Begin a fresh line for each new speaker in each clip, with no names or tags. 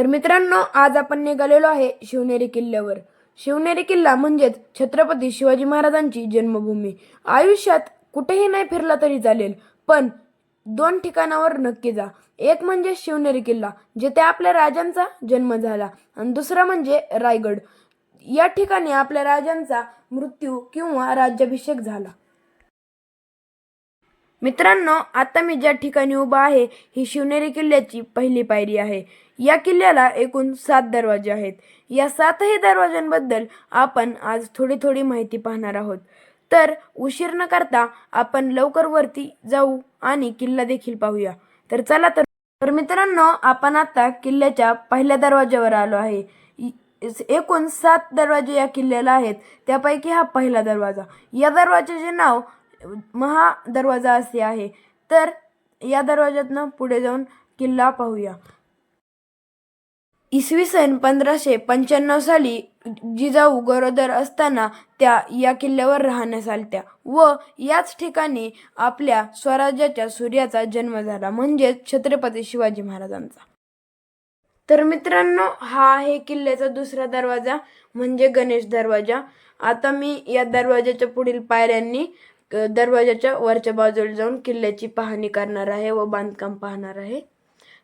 तर मित्रांनो, आज आपण निघालेलो आहे शिवनेरी किल्ल्यावर. शिवनेरी किल्ला म्हणजेच छत्रपती शिवाजी महाराजांची जन्मभूमी. आयुष्यात कुठेही नाही फिरला तरी चालेल, पण दोन ठिकाणावर नक्की जा. एक म्हणजे शिवनेरी किल्ला, जिथे आपल्या राजांचा जन्म झाला, आणि दुसरा म्हणजे रायगड. या ठिकाणी आपल्या राजांचा मृत्यू किंवा राज्याभिषेक झाला. मित्रांनो, आता मी ज्या ठिकाणी उभा आहे ही शिवनेरी किल्ल्याची पहिली पायरी आहे. या किल्ल्याला एकूण 7 दरवाजे आहेत. या 7ही दरवाजांबद्दल आपण आज थोडी थोडी माहिती पाहणार आहोत. तर उशीर न करता आपण लवकर वरती जाऊ आणि किल्ला देखील पाहूया. तर चला तर मित्रांनो, आपण आता किल्ल्याच्या पहिल्या दरवाज्यावर आलो आहे. एकूण 7 दरवाजे या किल्ल्याला आहेत, त्यापैकी हा पहिला दरवाजा. या दरवाजाचे नाव महादरवाजा असे आहे. तर या दरवाज्यातनं पुढे जाऊन किल्ला पाहूया. इसवी सन 1595 साली जिजाऊ गरोदर असताना त्या या किल्ल्यावर राहण्यास आलत्या व याच ठिकाणी आपल्या स्वराज्याच्या सूर्याचा जन्म झाला, म्हणजेच छत्रपती शिवाजी महाराजांचा. तर मित्रांनो, हा आहे किल्ल्याचा दुसरा दरवाजा, म्हणजे गणेश दरवाजा. आता मी या दरवाजाच्या पुढील पायऱ्यांनी दरवाजाच्या वरच्या बाजूला जाऊन किल्ल्याची पाहणी करणार आहे व बांधकाम पाहणार आहे.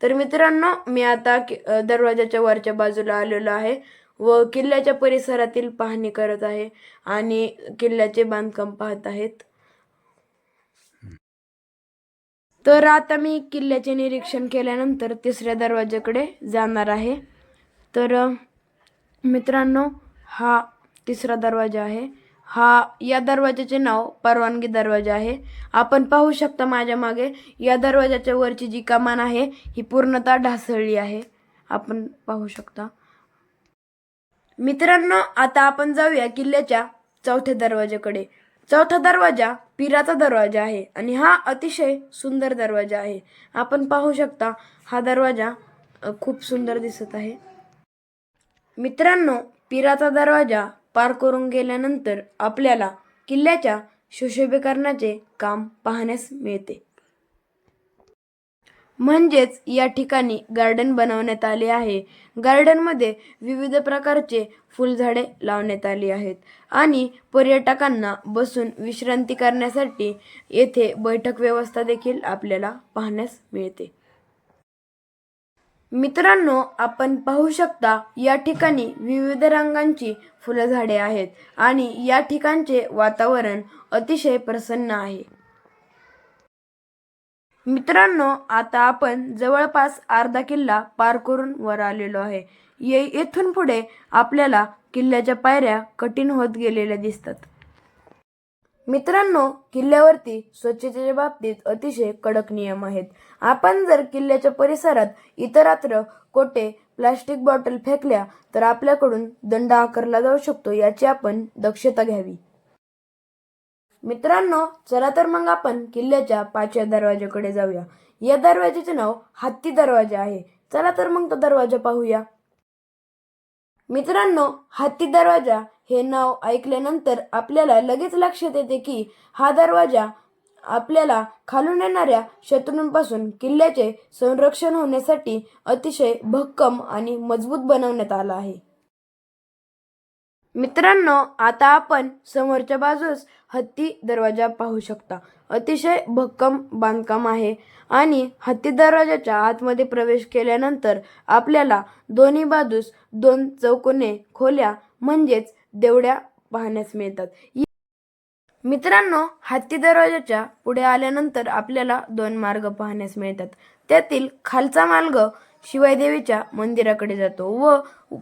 तर मित्रांनो, मी आता दरवाजाच्या वरच्या बाजूला आलेलो आहे व किल्ल्याच्या परिसरातील पाहणी करत आहे आणि किल्ल्याचे बांधकाम पाहत आहेत. तर आता मी किल्ल्याचे निरीक्षण केल्यानंतर तिसऱ्या दरवाजाकडे जाणार आहे. तर मित्रांनो, हा तिसरा दरवाजा आहे. या दरवाजाचे नाव परवानगी दरवाजा आहे. आपण पाहू शकता माझ्या मागे या दरवाजाच्या वरची जी कमान आहे ही पूर्णतः ढासळली आहे, आपण पाहू शकता. मित्रांनो, आता आपण जाऊया किल्ल्याच्या चौथ्या दरवाजाकडे. चौथा दरवाजा पीराचा दरवाजा आहे आणि हा अतिशय सुंदर दरवाजा आहे. आपण पाहू शकता हा दरवाजा खूप सुंदर दिसत आहे. मित्रांनो, पीराचा दरवाजा पार करून गेल्यानंतर आपल्याला किल्ल्याच्या सुशोभीकरणाचे काम पाहण्यास मिळते. म्हणजेच या ठिकाणी गार्डन बनवण्यात आले आहे. गार्डनमध्ये विविध प्रकारचे फुलझाडे लावण्यात आली आहेत आणि पर्यटकांना बसून विश्रांती करण्यासाठी येथे बैठक व्यवस्था देखील आपल्याला पाहण्यास मिळते. मित्रांनो, आपण पाहू शकता या ठिकाणी विविध रंगांची फुलझाडे आहेत आणि या ठिकाणचे वातावरण अतिशय प्रसन्न आहे. मित्रांनो, आता आपण जवळपास अर्धा किल्ला पार करून वर आलेलो आहे. येथून पुढे आपल्याला किल्ल्याच्या पायऱ्या कठीण होत गेलेल्या दिसतात. मित्रांनो, किल्ल्यावरती स्वच्छतेच्या बाबतीत अतिशय कडक नियम आहेत. आपण जर किल्ल्याच्या परिसरात इतरत्र कोठे प्लास्टिक बॉटल फेकल्या तर आपल्याकडून दंड आकारला जाऊ शकतो, याची आपण दक्षता घ्यावी. मित्रांनो, चला तर मग आपण किल्ल्याच्या 5व्या दरवाजाकडे जाऊया. या दरवाजाचे नाव हत्ती दरवाजा आहे. चला तर मग तो दरवाजा पाहूया. मित्रांनो, हत्ती दरवाजा हे नाव ऐकल्यानंतर आपल्याला लगेच लक्षात येते की हा दरवाजा आपल्याला खालून येणाऱ्या शत्रूंपासून किल्ल्याचे संरक्षण होण्यासाठी अतिशय भक्कम आणि मजबूत बनवण्यात आला आहे. मित्रांनो, आता आपण समोरच्या बाजूस हत्ती दरवाजा पाहू शकता. अतिशय भक्कम बांधकाम आहे आणि हत्ती दरवाजाच्या आतमध्ये प्रवेश केल्यानंतर आपल्याला दोन्ही बाजूस 2 चौकोनी खोल्या म्हणजेच देवड्या पाहण्यास मिळतात. मित्रांनो, हत्ती दरवाजाच्या पुढे आल्यानंतर आपल्याला 2 मार्ग पाहण्यास मिळतात. त्यातील खालचा मार्ग शिवाई देवीच्या मंदिराकडे जातो व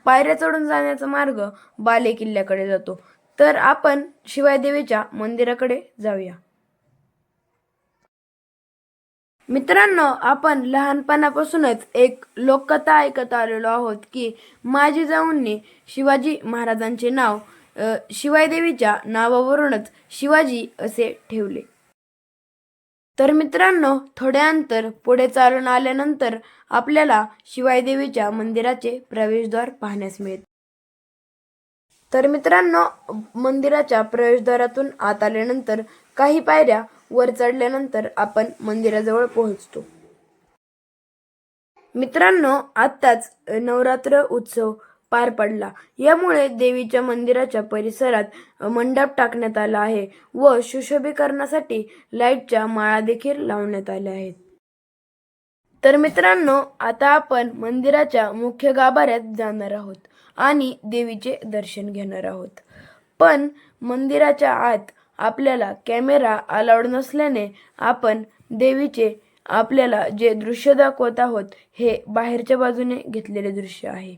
पायऱ्या चढून जाण्याचा मार्ग बाले किल्ल्याकडे जातो. तर आपण शिवाई देवीच्या मंदिराकडे जाऊया. मित्रांनो, आपण लहानपणापासूनच एक लोककथा ऐकत आलेलो आहोत की माझी जिजाऊंनी शिवाजी महाराजांचे नाव शिवाई देवीच्या नावावरूनच शिवाजी असे ठेवले. तर मित्रांनो, थोडे अंतर पुढे चालून आल्यानंतर आपल्याला शिवाई देवीच्या मंदिराचे प्रवेशद्वार पाहण्यास मिळते. तर मित्रांनो, मंदिराच्या प्रवेशद्वारातून आत आल्यानंतर काही पायऱ्या वर चढल्यानंतर आपण मंदिराजवळ पोहोचतो. मित्रांनो, आत्ताच नवरात्र उत्सव पार पडला. यामुळे देवीच्या मंदिराच्या परिसरात मंडप टाकण्यात आला आहे व सुशोभीकरणासाठी लाईटच्या माळा देखील लावण्यात आल्या आहेत. तर मित्रांनो, आता आपण मंदिराच्या मुख्य गाभाऱ्यात जाणार आहोत आणि देवीचे दर्शन घेणार आहोत. पण मंदिराच्या आत आपल्याला कॅमेरा अलाउड नसल्याने आपण देवीचे आपल्याला जे दृश्य दाखवत आहोत हे बाहेरच्या बाजूने घेतलेले दृश्य आहे.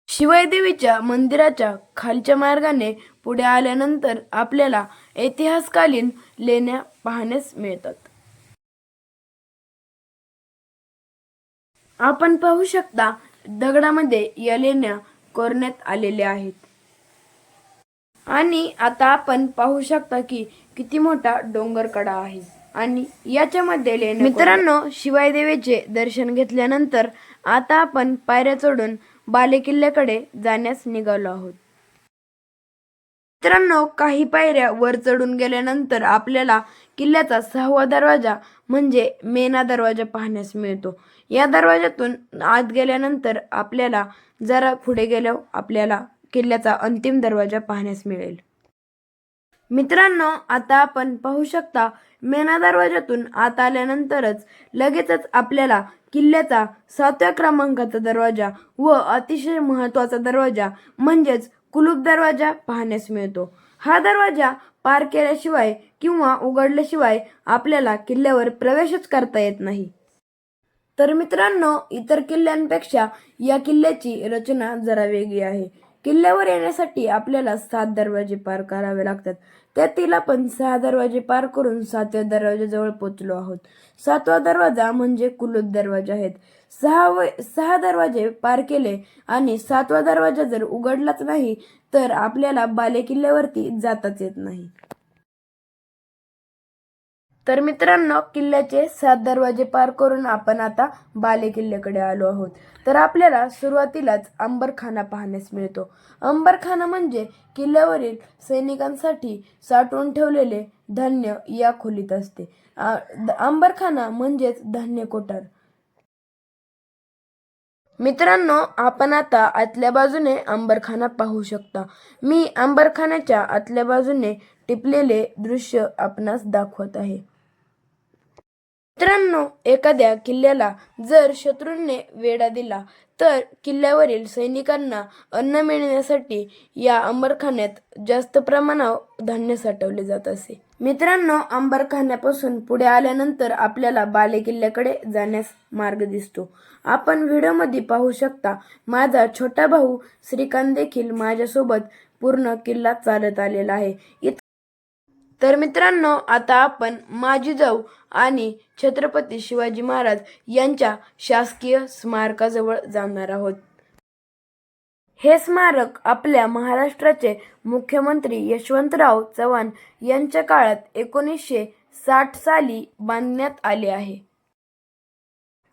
शिवाई देवीच्या मंदिराच्या खालच्या मार्गाने पुढे आल्यानंतर आपल्याला ऐतिहासिककालीन लेण्या पाहण्यास मिळतात. आपण पाहू शकता दगडामध्ये या लेण्या कोरण्यात आलेल्या आहेत. आणि आता आपण पाहू शकता की किती मोठा डोंगरकडा आहे आणि याच्यामध्ये लेण्या. मित्रांनो, शिवाई देवीचे दर्शन घेतल्यानंतर आता आपण पायऱ्या चढून बालेकिल्ल्याकडे जाण्यास निघालो आहोत. मित्रांनो, काही पायऱ्या वर चढून गेल्यानंतर आपल्याला किल्ल्याचा 6वा दरवाजा म्हणजे मेणा दरवाजा पाहण्यास मिळतो. या दरवाजातून आत गेल्यानंतर आपल्याला जरा पुढे गेल्यावर आपल्याला किल्ल्याचा अंतिम दरवाजा पाहण्यास मिळेल. मित्रांनो, आता आपण पाहू शकता मेणा दरवाजातून आत आल्यानंतरच लगेचच आपल्याला किल्ल्याचा 7व्या क्रमांकाचा दरवाजा व अतिशय महत्त्वाचा दरवाजा म्हणजेच कुलूप दरवाजा पाहण्यास मिळतो. हा दरवाजा पार केल्याशिवाय किंवा उघडल्याशिवाय आपल्याला किल्ल्यावर प्रवेशच करता येत नाही. तर मित्रांनो, इतर किल्ल्यांपेक्षा या किल्ल्याची रचना जरा वेगळी आहे. किल्ल्यावर येण्यासाठी आपल्याला 7 दरवाजे पार करावे लागतात. त्यातील आपण 6 दरवाजे पार करून 7व्या दरवाजाजवळ पोहोचलो आहोत. 7वा दरवाजा म्हणजे कुलूप दरवाजा आहेत. 6 दरवाजे पार केले आणि 7वा दरवाजा जर उघडलाच नाही तर आपल्याला बालेकिल्ल्यावरती जाताच येत नाही. तर मित्रांनो, किल्ल्याचे 7 दरवाजे पार करून आपण आता बालेकिल्ल्याकडे आलो आहोत. तर आपल्याला सुरुवातीलाच अंबरखाना पाहण्यास मिळतो. अंबरखाना म्हणजे किल्ल्यावरील सैनिकांसाठी साठवून ठेवलेले धान्य या खोलीत असते. अंबरखाना म्हणजेच धान्य कोठार. मित्रांनो, आपण आता आतल्या बाजूने अंबरखाना पाहू शकता. मी अंबरखान्याच्या आतल्या बाजूने टिपलेले दृश्य आपणास दाखवत आहे. मित्रांनो, एखाद्या किल्ल्याला जर शत्रूंनी वेढा दिला तर किल्ल्यावरील सैनिकांना अन्न मिळण्यासाठी या अंबरखान्यात जास्त प्रमाणात धान्य साठवले जात असे. मित्रांनो, अंबरखान्यापासून पुढे आल्यानंतर आपल्याला बालेकिल्ल्याकडे जाण्यास मार्ग दिसतो. आपण व्हिडिओमध्ये पाहू शकता माझा छोटा भाऊ श्रीकांत देखील माझ्यासोबत पूर्ण किल्ला चालत आलेला आहे. तर मित्रांनो, आता आपण माझी जाऊ आणि छत्रपती शिवाजी महाराज यांच्या शासकीय स्मारकाजवळ जाणार आहोत. हे स्मारक आपल्या महाराष्ट्राचे मुख्यमंत्री यशवंतराव चव्हाण यांच्या काळात 1960 साली बांधण्यात आले आहे.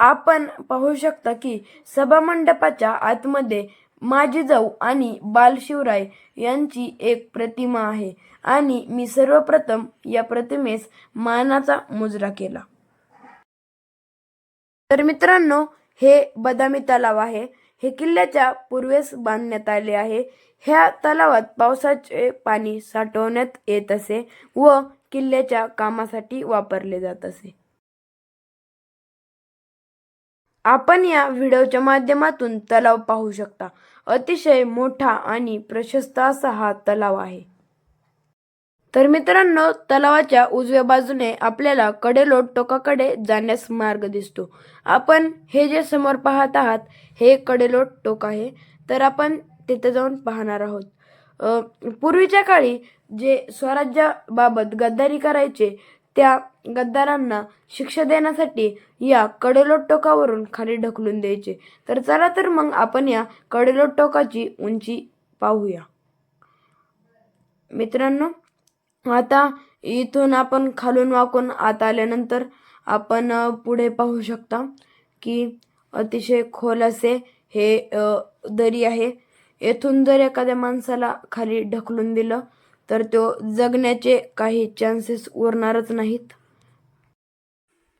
आपण पाहू शकता की सभामंडपाच्या आतमध्ये माझी जाऊ आणि बालशिवराय यांची एक प्रतिमा आहे आणि मी सर्वप्रथम या प्रतिमेस मानाचा मुजरा केला. तर मित्रांनो, हे बदामी तलाव आहे. हे किल्ल्याच्या पूर्वेस बांधण्यात आले आहे. ह्या तलावात पावसाचे पाणी साठवण्यात येत असे व किल्ल्याच्या कामासाठी वापरले जात असे. आपण या व्हिडिओच्या माध्यमातून तलाव पाहू शकता. अतिशय मोठा आणि प्रशस्त असा हा तलाव आहे. तर मित्रांनो, तलावाच्या उजव्या बाजूने आपल्याला कडेलोट टोकाकडे जाण्यास मार्ग दिसतो. आपण हे जे समोर पाहत आहात हे कडेलोट टोक आहे. तर आपण तिथे जाऊन पाहणार आहोत. पूर्वीच्या काळी जे स्वराज्याबाबत गद्दारी करायचे त्या गद्दारांना शिक्षा देण्यासाठी या कडेलोट टोकावरून खाली ढकलून द्यायचे. तर चला तर मग आपण या कडेलोट टोकाची उंची पाहूया. मित्रांनो, आता इथून आपण खालून वाकून आत आल्यानंतर आपण पुढे पाहू शकता की अतिशय खोल असे हे दरी आहे. येथून जर एखाद्या माणसाला खाली ढकलून दिलं तर तो जगण्याचे काही चान्सेस उरणारच नाहीत.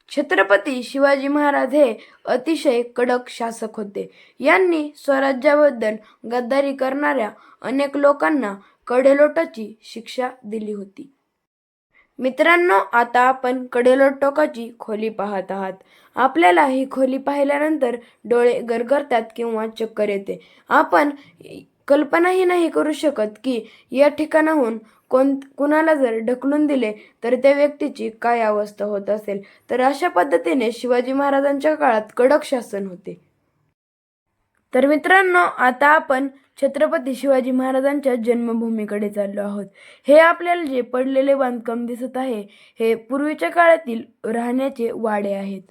छत्रपती शिवाजी महाराज हे अतिशय कडक शासक होते. यांनी स्वराज्याबद्दल गद्दारी करणाऱ्या अनेक लोकांना कडेलोटाची शिक्षा दिली होती. मित्रांनो, आता आपण कडेलोट टोकाची खोली पाहत आहात. आपल्याला ही खोली पाहिल्यानंतर डोळे गरगरतात किंवा चक्कर येते. आपण कल्पनाही नाही करू शकत की या ठिकाणाहून कुणाला जर ढकलून दिले तर त्या व्यक्तीची काय अवस्था होत असेल. तर अशा पद्धतीने शिवाजी महाराजांच्या काळात कडक शासन होते. तर मित्रांनो, आता आपण छत्रपती शिवाजी महाराजांच्या जन्मभूमीकडे चाललो आहोत. हे आपल्याला जे पडलेले बांधकाम दिसत आहे हे पूर्वीच्या काळातील राहण्याचे वाडे आहेत.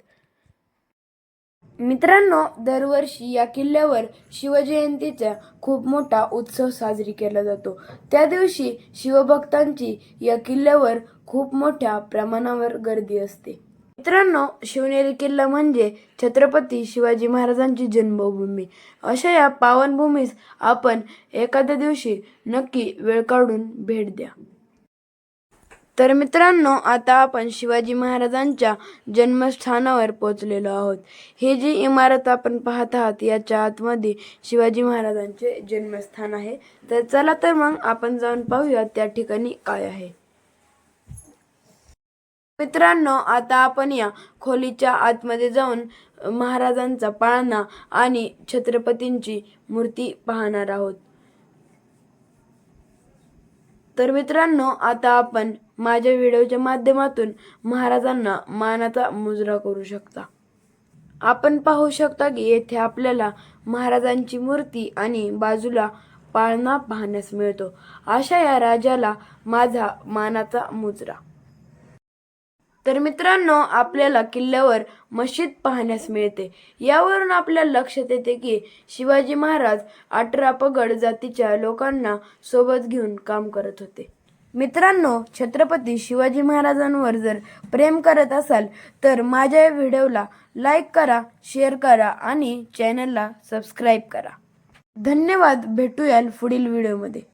मित्रांनो, दरवर्षी या किल्ल्यावर शिवजयंतीचा खूप मोठा उत्सव साजरी केला जातो. त्या दिवशी शिवभक्तांची या किल्ल्यावर खूप मोठ्या प्रमाणावर गर्दी असते. मित्रांनो, शिवनेरी किल्ला म्हणजे छत्रपती शिवाजी महाराजांची जन्मभूमी. अशा या पावनभूमीस आपण एखाद्या दिवशी नक्की वेळ काढून भेट द्या. तर मित्रांनो, आता आपण शिवाजी महाराजांच्या जन्मस्थानावर पोहोचलेलो आहोत. ही जी इमारत आपण पाहत आहात याच्या आतमध्ये शिवाजी महाराजांचे जन्मस्थान आहे. तर चला तर मग आपण जाऊन पाहूया त्या ठिकाणी काय आहे. मित्रांनो, आता आपण या खोलीच्या आतमध्ये जाऊन महाराजांचा पाळणा आणि छत्रपतींची मूर्ती पाहणार आहोत. तर मित्रांनो, आता आपण माझ्या व्हिडिओच्या माध्यमातून महाराजांना मानाचा मुजरा करू शकता. आपण पाहू शकता की येथे आपल्याला महाराजांची मूर्ती आणि बाजूला पाळणा पाहण्यास मिळतो. अशा या राजाला माझा मानाचा मुजरा. तर मित्रांनो, आपल्याला किल्ल्यावर मशीद पाहण्यास मिळते. यावरून आपल्याला लक्षात येते की शिवाजी महाराज 18 पगड जातीच्या लोकांना सोबत घेऊन काम करत होते. मित्रांनो, छत्रपती शिवाजी महाराजांवर जर प्रेम करत असाल तर माझ्या व्हिडिओला लाईक करा, शेअर करा आणि चॅनलला सबस्क्राईब करा. धन्यवाद. भेटूया पुढील व्हिडिओमध्ये.